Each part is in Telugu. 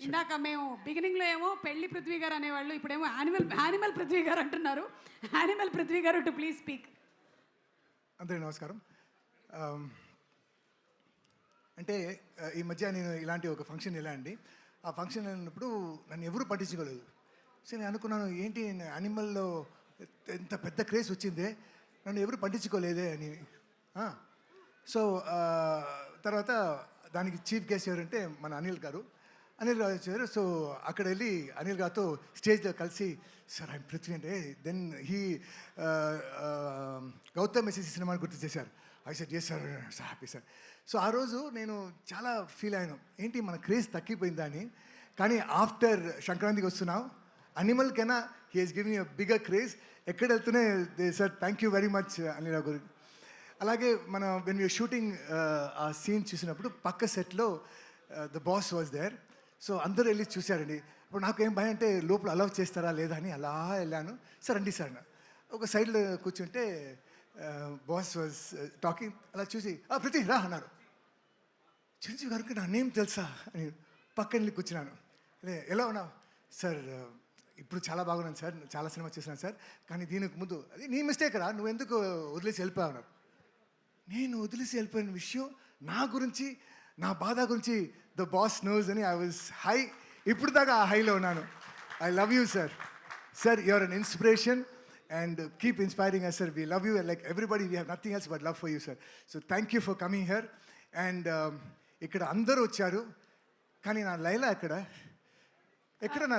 ఇందాక మేము బిగినింగ్లో ఏమో పెళ్లి పృథ్వీ గారు అనేవాళ్ళు, ఇప్పుడేమో యానిమల్ పృథ్వీ గారు అంటున్నారు. యానిమల్ పృథ్వీ గారు టు ప్లీజ్ స్పీక్. అందరికీ నమస్కారం. అంటే ఈ మధ్య నేను ఇలాంటి ఒక ఫంక్షన్ వెళ్ళండి. ఆ ఫంక్షన్ వెళ్ళినప్పుడు నన్ను ఎవరు పట్టించుకోలేదు. సో నేను అనుకున్నాను, ఏంటి యానిమల్లో ఎంత పెద్ద క్రేజ్ వచ్చిందే, నన్ను ఎవరు పట్టించుకోలేదే అని. సో తర్వాత దానికి చీఫ్ గెస్ట్ ఎవరంటే మన అనిల్ గారు వచ్చారు. సో అక్కడ వెళ్ళి అనిల్ గారితో స్టేజ్లో కలిసి, సార్ ఐఎమ్ పృథ్వీ అంటే, దెన్ గౌతమ్ ఎస్ఎస్సి సినిమాని గుర్తు చేశారు. I said yes sir, happy sir. So ఆ రోజు నేను చాలా ఫీల్ అయ్యాను, ఏంటి మన క్రేజ్ తగ్గిపోయిందా అని. కానీ ఆఫ్టర్ సంక్రాంతికి వస్తున్నాం, అనిమల్ కన్నా he has giving a bigger craze. ఎక్కడ వెళ్తూనే sir thank you very much Anil garu. అలాగే మన వెన్ యూర్ షూటింగ్ ఆ సీన్ చూసినప్పుడు పక్క సెట్లో the boss was there. So అందరూ వెళ్ళి చూశారండి. ఇప్పుడు నాకు ఏం భయం అంటే లోపల అలౌ చేస్తారా లేదా అని అలా వెళ్ళాను. సార్ రండి సార్, ఒక సైడ్లో కూర్చుంటే బాస్ వాజ్ టాకింగ్. అలా చూసి పృథ్వీ రా అన్నారు. చిరంజీవి గారికి నా నేమ్ తెలుసా అని పక్కన వెళ్ళి కూర్చున్నాను. ఎలా ఉన్నావు సార్? ఇప్పుడు చాలా బాగున్నాను సార్, చాలా సినిమా చేసినాను సార్, కానీ దీనికి ముందు అది నీ మిస్టేక్ రా, నువ్వు ఎందుకు వదిలేసి వెళ్ళిపోయావు? నేను వదిలేసి వెళ్ళిపోయిన విషయం నా గురించి, నా బాధ గురించి ద బాస్ నోస్ అని ఐ వాజ్ హై. ఇప్పుడు దాకా ఆ హైలో ఉన్నాను. I love you sir. Sir you are an inspiration and keep inspiring us sir. We love you like everybody. We have nothing else but love for you sir. So thank you for coming here. And ఇక్కడ అందరూ వచ్చారు, కానీ నా లైలా ఎక్కడ నా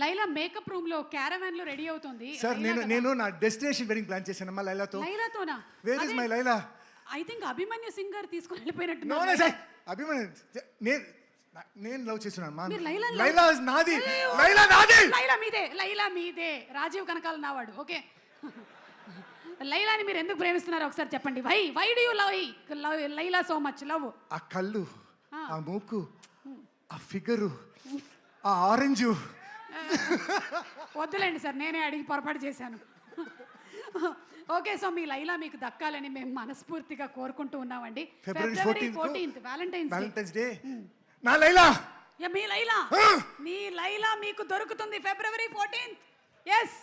లైలా మేకప్ రూమ్ లో క్యారవాన్ లో రెడీ అవుతుంది సార్. నేను నా డెస్టినేషన్ వెడ్డింగ్ ప్లాన్ చేశాను అమ్మా లైలాతోనా. Where is my Laila? I think Abhimanyu Singh గారు తీసుకొని వెళ్ళిపోయినట్టు. నో నో సార్, అభిమన్యు నేను లవ్ చేస్తున్నాను మా లైలా నాది. లైలా మీదే. రాజీవ్ కనకాల నావాడు. ఓకే, లైలాని మీరు ఎందుకు ప్రేమిస్తున్నారు ఒకసారి చెప్పండి. Why do you love Laila so much? Love ఆ కళ్ళు, ఆ మూకు, ఆ ఫిగరు, ఆ ఆరెంజ్. వద్దులేండి సార్, నేనే అడిగి పొరపాటు చేశాను. ఓకే, సో మీ లైలా మీకు దక్కాలని మేము మనస్ఫూర్తిగా కోరుకుంటూ ఉన్నామండి. ఫిబ్రవరి 14th వ్యాలంటైన్స్ డే. నా లైలా, మీ లైలా మీకు దొరుకుతుంది ఫిబ్రవరి 14th. ఎస్.